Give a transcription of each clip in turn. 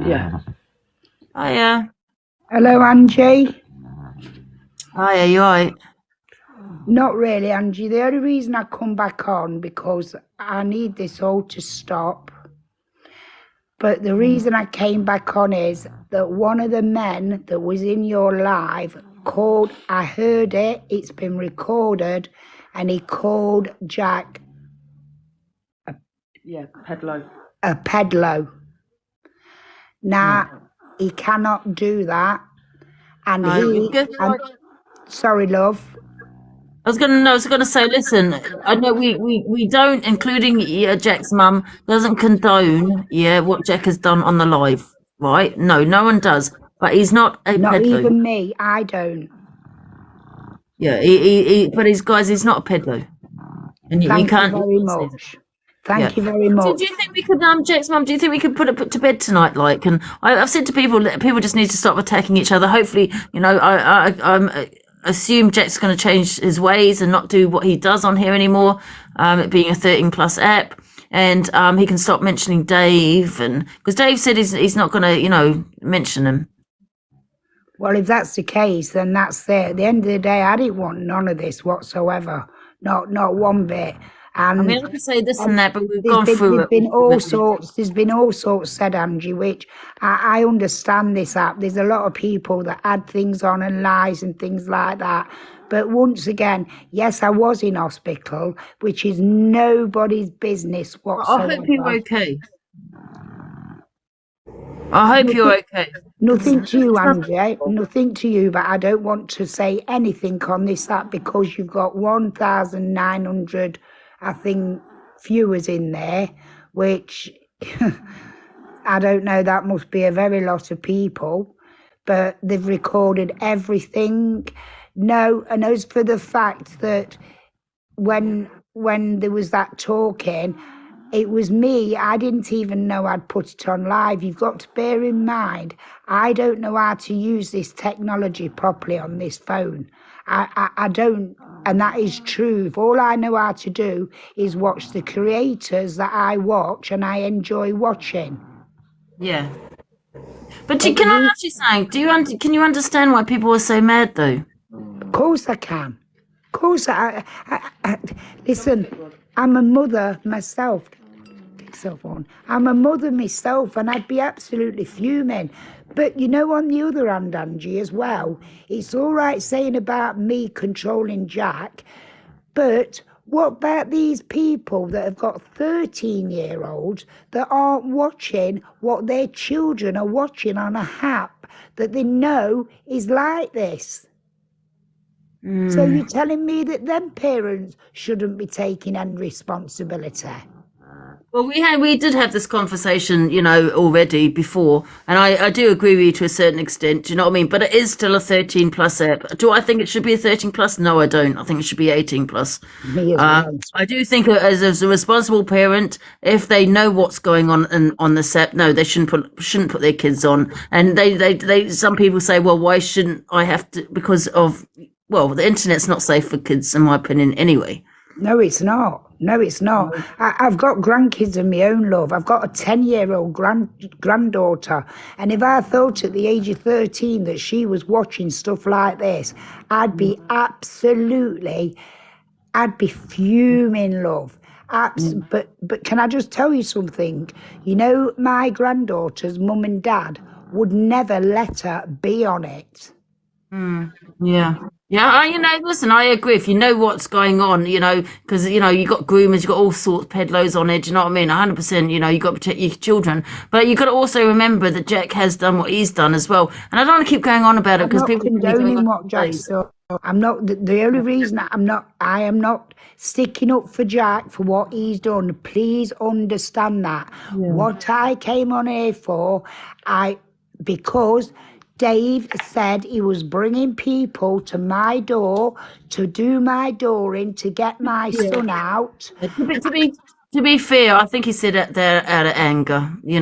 Yeah. Hiya. Hello, Angie. Hiya, you alright? Not really, Angie. The only reason I come back on because I need this all to stop. But the reason I came back on is that one of the men that was in your live called, I heard it, it's been recorded, and he called Jack Yeah, pedalo. a peddler. Now, he cannot do that. And sorry, love. I was gonna say, listen, I know we don't, including Jack's mum, doesn't condone what Jack has done on the live, right? No one does. But he's not a Not peddler. even me, I don't. Yeah, but he's not a peddler. And Thank you can't very much. Thank you very So much. do you think we could, Jack's mum, do you think we could put it to bed tonight? Like, and I've said to people that people just need to stop attacking each other. Hopefully, I assume Jack's going to change his ways and not do what he does on here anymore, it being a 13 plus app. And he can stop mentioning Dave, and because Dave said he's not going to, mention him. Well, if that's the case, then that's it. At the end of the day, I didn't want none of this whatsoever. Not one bit. And I mean, I can say this and that, but we've gone through it. There's been all sorts said, Angie, which I understand this app. There's a lot of people that add things on and lies and things like that. But once again, yes, I was in hospital, which is nobody's business whatsoever. I hope you're okay. I hope you're okay. Nothing to you, Angie. Nothing to you, but I don't want to say anything on this app because you've got 1,900, I think, viewers in there, which I don't know, that must be a very lot of people, but they've recorded everything. No, and as for the fact that when there was that talking, it was me. I didn't even know I'd put it on live. You've got to bear in mind, I don't know how to use this technology properly on this phone. I don't, and that is true. All I know how to do is watch the creators that I watch and I enjoy watching. Yeah. But can I ask you something? Can you understand why people are so mad, though? Of course I can. Of course I listen, I'm a mother myself. I'm a mother myself, and I'd be absolutely fuming. But on the other hand, Angie, as well, it's all right saying about me controlling Jack, but what about these people that have got 13-year-olds that aren't watching what their children are watching on a app that they know is like this? So you're telling me that them parents shouldn't be taking any responsibility? Well, we did have this conversation, already before, and I do agree with you to a certain extent. Do you know what I mean? But it is still a 13 plus app. Do I think it should be a 13 plus? No, I don't. I think it should be 18 plus. Me as well. I do think as a responsible parent, if they know what's going on this app, no, they shouldn't put their kids on. And they some people say, well, why shouldn't I have to? Because of, well, the internet's not safe for kids, in my opinion, anyway. No, it's not. No, it's not. I've got grandkids of my own, love. I've got a 10-year-old granddaughter. And if I thought at the age of 13 that she was watching stuff like this, I'd be fuming, love. But can I just tell you something? My granddaughter's mum and dad would never let her be on it. Yeah. Yeah, listen, I agree. If you know what's going on, because, you got groomers, you got all sorts of peddlers on it, do you know what I mean? 100%, you got to protect your children. But you got to also remember that Jack has done what he's done as well. And I don't want to keep going on about it because people... I'm not condoning what Jack's done. I'm not, the only reason I am not sticking up for Jack for what he's done. Please understand that. Yeah. What I came on here for, because Dave said he was bringing people to my door to do my door in to get my son out. To be fair, I think he said it there out of anger. Okay,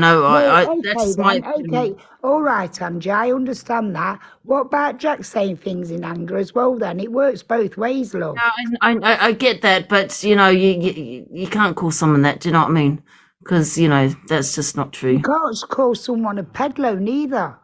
all right, Angie, I understand that. What about Jack saying things in anger as well? Then it works both ways, love. No, I get that, but you can't call someone that. Do you know what I mean? because you know that's just not You true. can't call someone a peddler neither.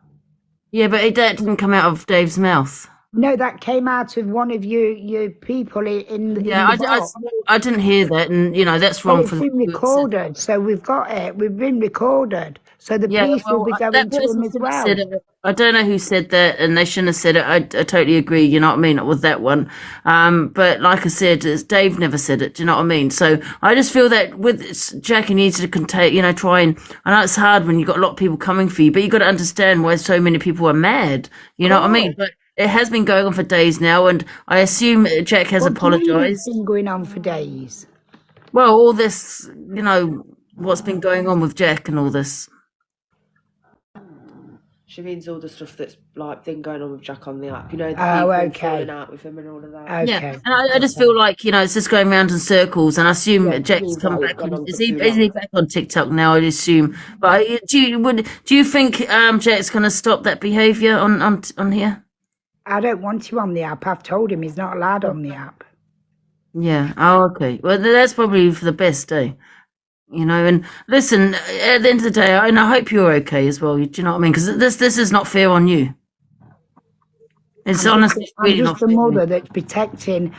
Yeah, but that didn't come out of Dave's mouth. No, that came out of one of your people in Yeah, the box. I didn't hear that, and you know that's Well, wrong it's for the been recorded, so we've got it. We've been recorded, so the Yeah, police will well, be going that to him person as shouldn't have said well. it. I don't know who said that, and they shouldn't have said it. I totally agree. You know what I mean with that one. But like I said, Dave never said it. Do you know what I mean? So I just feel that with Jack, he needs to contain. You know, try and. I know it's hard when you've got a lot of people coming for you, but you got to understand why so many people are mad. You know what I mean? God, But it has been going on for days now, and I assume Jack has what do you mean it's apologized. been going on for days? Well, all this, you know, what's been going on with Jack and all this. She means all the stuff that's like been going on with Jack on the app. You know, the Oh, people okay. falling out with him and all of that. Yeah, Okay. and I just feel like you know it's just going round in circles, and I assume Yeah, Jack's means come like it's back gone on. on for Is he too is he long. back on TikTok now? I assume, but do you think Jack's going to stop that behaviour on here? I don't want him on the app. I've told him he's not allowed on the app. Yeah. Oh, okay. Well, that's probably for the best, eh? You know, and listen, at the end of the day, and I hope you're okay as well. Do you know what I mean? Because this is not fair on you. It's honestly I'm really not just a fair on you. mother that's protecting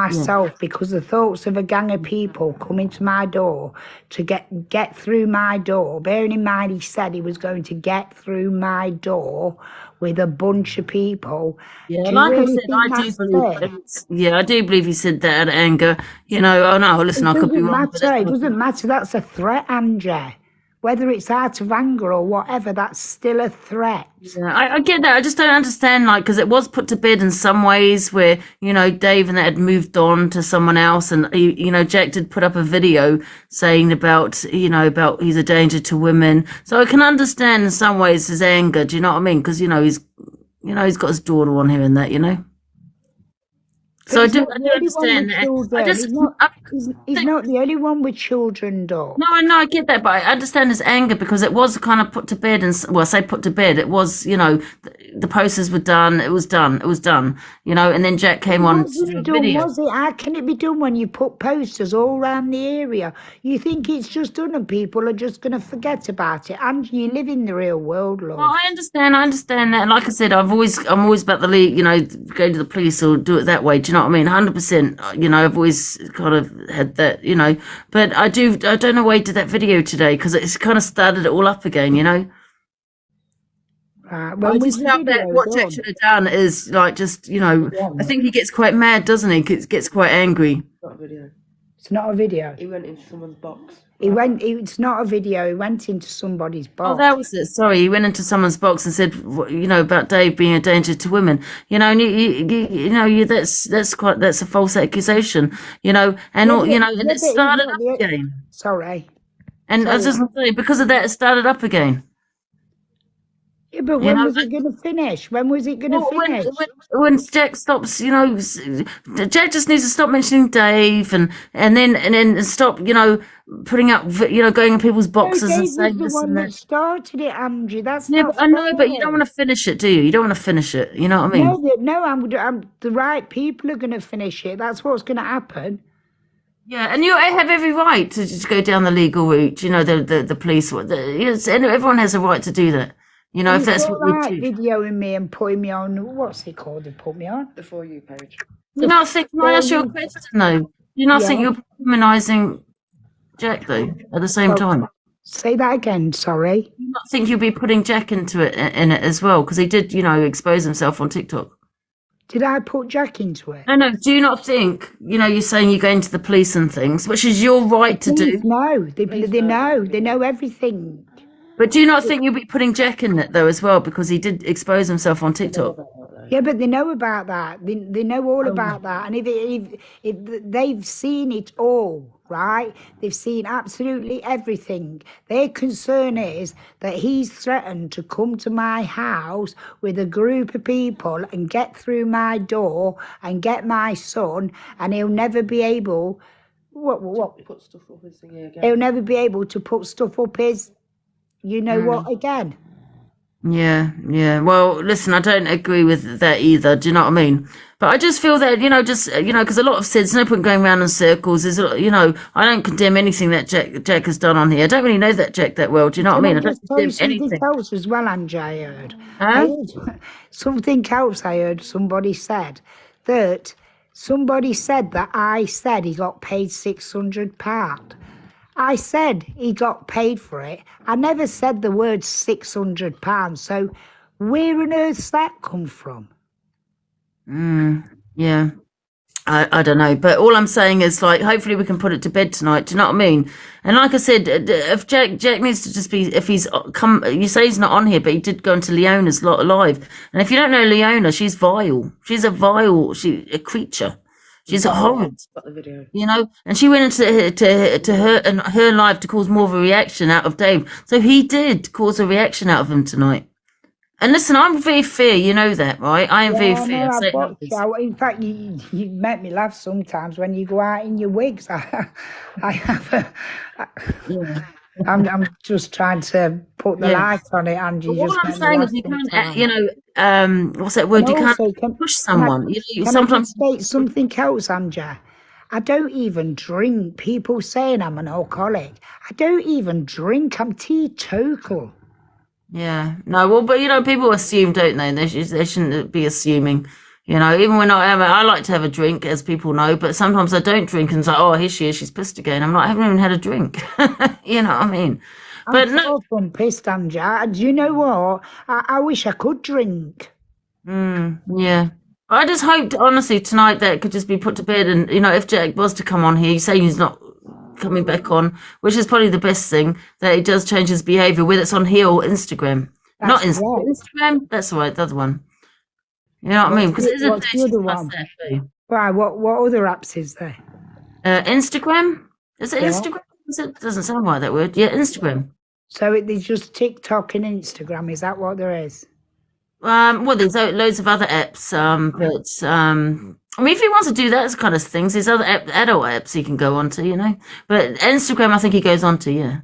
Yeah. myself because the thoughts of a gang of people coming to my door to get through my door. Bearing in mind, he said he was going to get through my door with a bunch of people. Yeah, Do you like I really said, think I do that's believe fair? that yeah, I do believe he said that out of anger. You know, oh no, listen, It I could be doesn't wrong, but matter. that's It what I doesn't think. matter. That's a threat, Angie. Whether it's out of anger or whatever, that's still a threat. Yeah, I get that. I just don't understand, like, because it was put to bed in some ways where, you know, Dave and that had moved on to someone else. And, you know, Jack did put up a video saying about, you know, about he's a danger to women. So I can understand in some ways his anger. Do you know what I mean? Because, you know, he's got his daughter on here and that, you know? But So he's not I the do only one with understand that. I children. just, I He's think not the only one with children, though. no, I know, I get that, but I understand his anger because it was kind of put to bed, and well, I say put to bed. It was, you know, the posters were done. It was done. It was done. You know, and then Jack It came on to do a wasn't done, video. was it? How can it be done when you put posters all around the area? You think it's just done and people are just going to forget about it. And you live in the real world, Well, love. I understand that. And like I said, I'm always about the league. You know, go to the police or do it that way. Do you know what I mean? 100%. You know, I've always kind of had that. You know, but I don't know why he did that video today because it's kind of started it all up again. You know. Right. I When was just the felt that video what Jack done? should have done is like just, you know, I think he gets quite mad, doesn't he? Gets quite angry. Not a video. It's not a video. He went into someone's box. It's not a video. He went into somebody's Oh, box. that was it. Sorry, he went into someone's box and said, you know, about Dave being a danger to women. You know, and that's a false accusation. You know, and all, you know, and it But he's started not up the. again. Sorry. And I was just saying, because of that, it started up again. Yeah, but You when know, was it going to finish? When was it going to well, finish? when Jack stops, you know, Jack just needs to stop mentioning Dave and then stop, you know, putting up, you know, going in people's No, boxes and Dave was saying the this one and that that. started it, Angie. That's Yeah, not but I know, but you fair. don't want to finish it, do you? You don't want to finish it. You know what I mean? No, I'm the right people are going to finish it. That's what's going to happen. Yeah, and you have every right to just go down the legal route. You know, the police, yes, and everyone has a right to do that. You know, if It's that's all what you right choose. videoing me and putting me on. What's it called? They put me on. The For You page. Do you not think? Can I For ask you a you. question though? Do you not think Yeah. you're demonising Jack though at the same Well, time? say that again. Sorry. Do you not think you'll be putting Jack into it in it as well because he did, you know, expose himself on TikTok? Did I put Jack into it? No, no. Do you not think, you know, you're saying you're going to the police and things, which is your right to Please, do, no. They know. know. They know everything. but do you not think you'll be putting Jack in it though as well because he did expose himself on TikTok? Yeah, but they know about that. They know all about that. And if they've seen it all, right? They've seen absolutely everything. Their concern is that he's threatened to come to my house with a group of people and get through my door and get my son, and he'll never be able. What? Put stuff up his thingy again. He'll never be able to put stuff up his. You know what? Again. Yeah. Well, listen, I don't agree with that either. Do you know what I mean? But I just feel that, because a lot of said, there's no point going round in circles. I don't condemn anything that Jack has done on here. I don't really know that Jack that well. Do you know what I Can I mean? I don't just tell you condemn something anything. else as well, Angie? I heard. Huh? Something else I heard somebody said that I said he got paid £600. I said he got paid for it. I never said the word £600. So where on earth's that come from? Yeah. I don't know, but all I'm saying is, like, hopefully we can put it to bed tonight. Do you know what I mean? And like I said, if Jack needs to just be, if he's come, you say he's not on here, but he did go into Leona's live. And if you don't know Leona, she's vile. She's a creature. She's a horrid, Got the video. and she went into her live to cause more of a reaction out of Dave. So he did cause a reaction out of him tonight. And listen, I'm very fair, you know that, right? I am very fair. I Say it watch like this. in fact, you make me laugh sometimes when you go out in your wigs. I have Yeah. I'm just trying to put the Yeah. light on it, Angie. But all Just I'm make me saying laugh is you can't, sometimes. what's that word? And You can't also, push can I, someone. can I Sometimes. just state something else, Angie? I don't even drink. People saying I'm an alcoholic. I don't even drink. I'm teetotal. Yeah. No, well, but people assume, don't they? They shouldn't be assuming. Even when I like to have a drink, as people know, but sometimes I don't drink and it's like, oh, here she is, she's pissed again. I'm like, I haven't even had a drink. You know what I mean? But I'm no, far from pissed, Angie. Do you know what? I wish I could drink. yeah. I just hoped, honestly, tonight that it could just be put to bed. And, if Jack was to come on here, you say he's not coming back on, which is probably the best thing, that he does change his behaviour, whether it's on here or Instagram. Not That's Instagram. right. Instagram, that's right, the other one. You know what I mean? Because it is a What's the 30 other plus one? there too. Why? What other apps is there? Instagram? Is it Yeah. Instagram? It doesn't sound like that word. Yeah, Instagram. So it's just TikTok and Instagram. Is that what there is? Well, there's loads of other apps, but I mean, if he wants to do that kind of things, there's other adult apps he can go onto, But Instagram, I think he goes onto, yeah.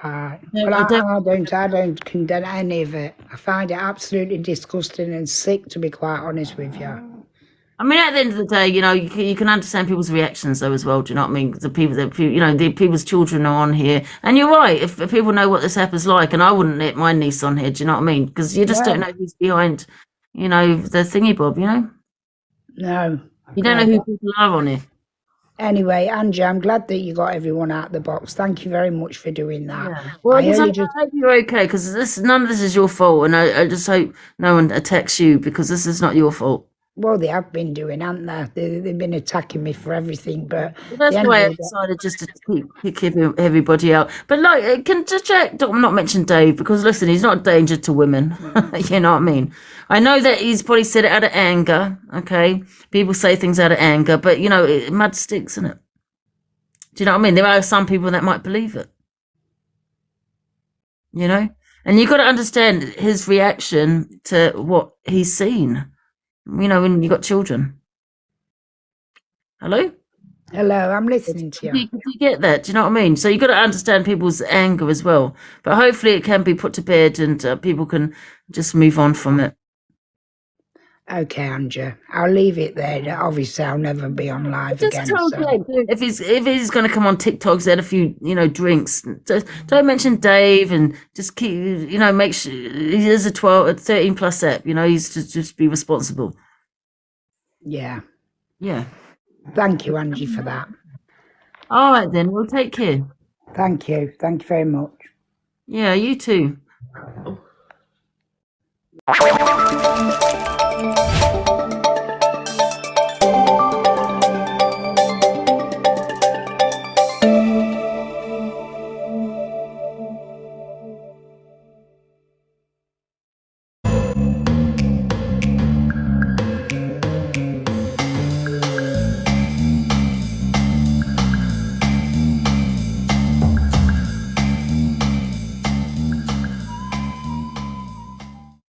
Right. No, Well, I don't. I don't condemn any of it. I find it absolutely disgusting and sick, to be quite honest with you. I mean, at the end of the day, you can understand people's reactions though as well. Do you know what I mean? The people's children are on here, and you're right. If people know what this app is like, and I wouldn't let my niece on here. Do you know what I mean? Because you just don't know who's behind, the thingy bob. No. You don't know who people are on here. Anyway, Angie, I'm glad that you got everyone out of the box. Thank you very much for doing that. Yeah. Well, I I only just hope you're okay, because none of this is your fault, and I just hope no one attacks you, because this is not your fault. well, they have been doing, haven't they? They've been attacking me for everything, but Well, that's the why I end of the decided just to kick everybody out. But like, can Jack not mention Dave, because listen, he's not a danger to women. You know what I mean? I know that he's probably said it out of anger. Okay, people say things out of anger, but mud sticks, isn't it? Do you know what I mean? There are some people that might believe it. And you got to understand his reaction to what he's seen. When you got children. Hello? Hello, I'm listening to you. Did you get that? Do you know what I mean? So you got to understand people's anger as well. But hopefully it can be put to bed and people can just move on from it. Okay, Angie, I'll leave it there. Obviously, I'll never be on live Just again. tell So. Jake, if he's going to come on TikTok, he's had a few drinks. Don't mention Dave, and just keep make sure he is a 13 plus app. He's to just be responsible. Yeah. Yeah. Thank you, Angie, for that. All right then. Well, take care. Thank you. Thank you very much. Yeah, you too.